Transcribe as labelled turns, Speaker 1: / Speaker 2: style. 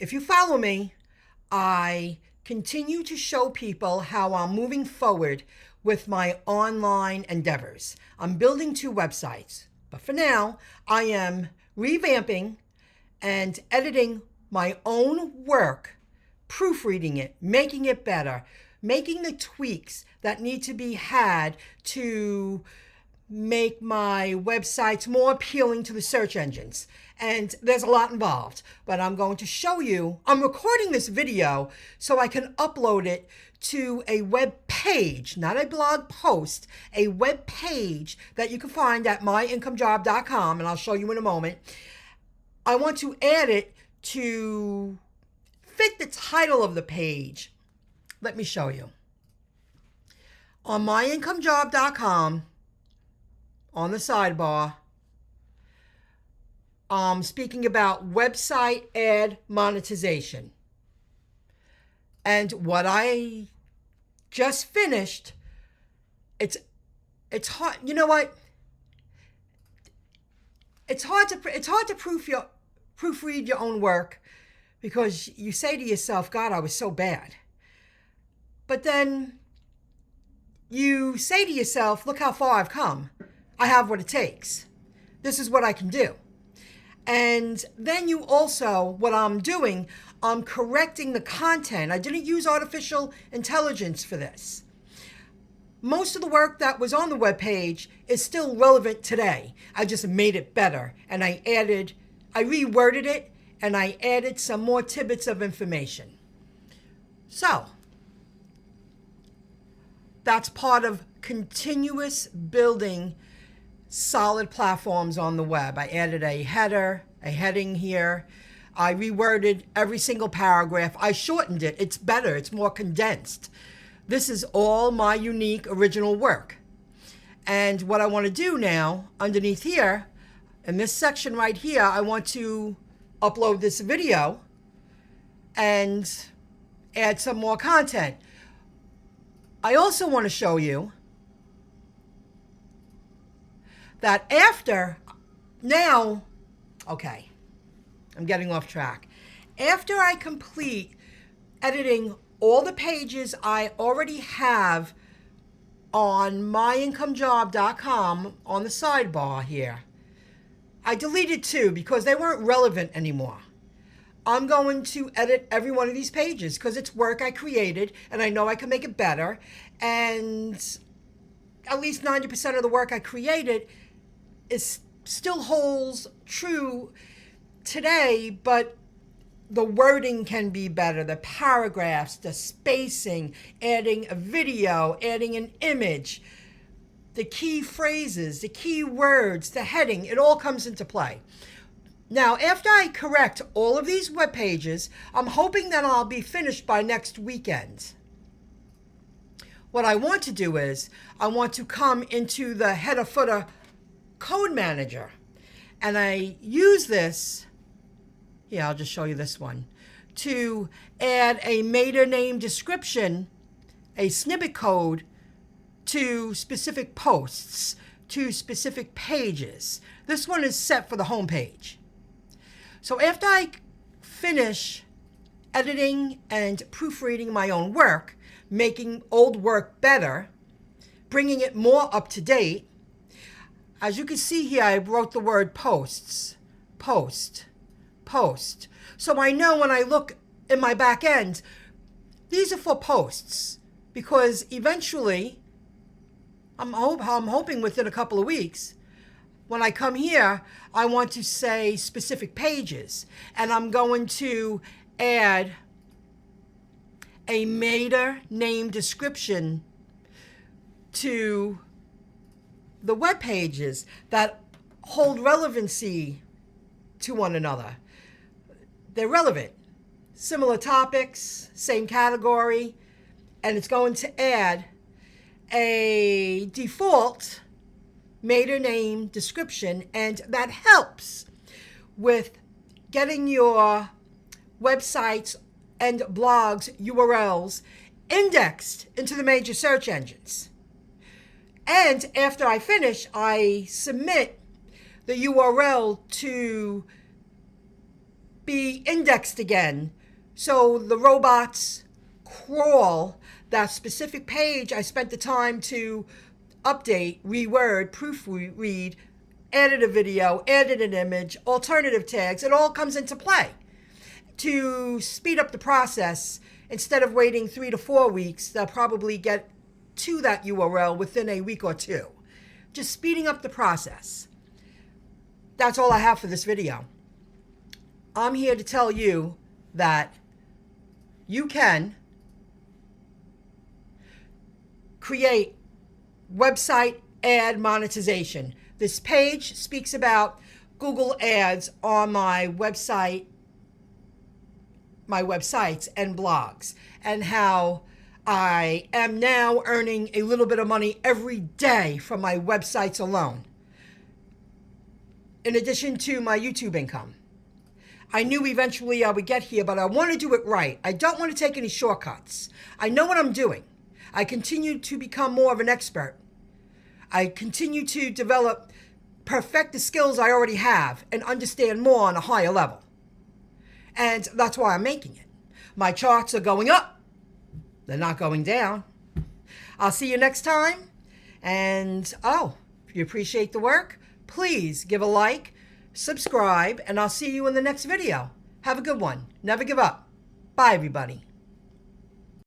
Speaker 1: If you follow me, I continue to show people how I'm moving forward with my online endeavors. I'm building 2 websites, but for now, I am revamping and editing my own work, proofreading it, making it better, making the tweaks that need to be had to make my websites more appealing to the search engines. And there's a lot involved, but I'm going to show you. I'm recording this video so I can upload it to a web page, not a blog post, a web page that you can find at myincomejob.com, and I'll show you in a moment. I want to add it to fit the title of the page. Let me show you. On myincomejob.com, on the sidebar, speaking about website ad monetization. And what I just finished, it's hard. You know what? It's hard to proofread your own work, because you say to yourself, God, I was so bad. But then you say to yourself, look how far I've come. I have what it takes. This is what I can do. And then you also, what I'm doing, I'm correcting the content. I didn't use artificial intelligence for this. Most of the work that was on the webpage is still relevant today. I just made it better, and I reworded it, and I added some more tidbits of information. So that's part of continuous building solid platforms on the web. I added a header, a heading here. I reworded every single paragraph. I shortened it. It's better. It's more condensed. This is all my unique original work. And what I want to do now, underneath here, in this section right here, I want to upload this video and add some more content. I also want to show you that okay, I'm getting off track. After I complete editing all the pages I already have on myincomejob.com on the sidebar here, I deleted 2 because they weren't relevant anymore. I'm going to edit every one of these pages because it's work I created and I know I can make it better. And at least 90% of the work I created still holds true today, but the wording can be better, the paragraphs, the spacing, adding a video, adding an image, the key phrases, the key words, the heading, it all comes into play. Now, after I correct all of these web pages, I'm hoping that I'll be finished by next weekend. What I want to do is I want to come into the header footer code manager, and I use this, yeah, I'll just show you this one, to add a meta name description, a snippet code to specific posts, to specific pages. This one is set for the home page. So after I finish editing and proofreading my own work, making old work better, bringing it more up to date, as you can see here, I wrote the word posts, post, post. So I know when I look in my back end, these are for posts, because eventually, I'm hoping within a couple of weeks, when I come here, I want to say specific pages, and I'm going to add a meta name description to the web pages that hold relevancy to one another. They're relevant, similar topics, same category, and it's going to add a default meta name description, and that helps with getting your websites and blogs URLs indexed into the major search engines. And after I finish, I submit the URL to be indexed again so the robots crawl that specific page I spent the time to update, reword, proofread, added a video, added an image, alternative tags. It all comes into play to speed up the process. Instead of waiting 3 to 4 weeks, they'll probably get to that URL within a week or two. Just speeding up the process. That's all I have for this video. I'm here to tell you that you can create website ad monetization. This page speaks about Google Ads on my websites and blogs, and how I am now earning a little bit of money every day from my websites alone, in addition to my YouTube income. I knew eventually I would get here, but I want to do it right. I don't want to take any shortcuts. I know what I'm doing. I continue to become more of an expert. I continue to develop, perfect the skills I already have, and understand more on a higher level. And that's why I'm making it. My charts are going up. They're not going down. I'll see you next time. And, if you appreciate the work, please give a like, subscribe, and I'll see you in the next video. Have a good one. Never give up. Bye, everybody.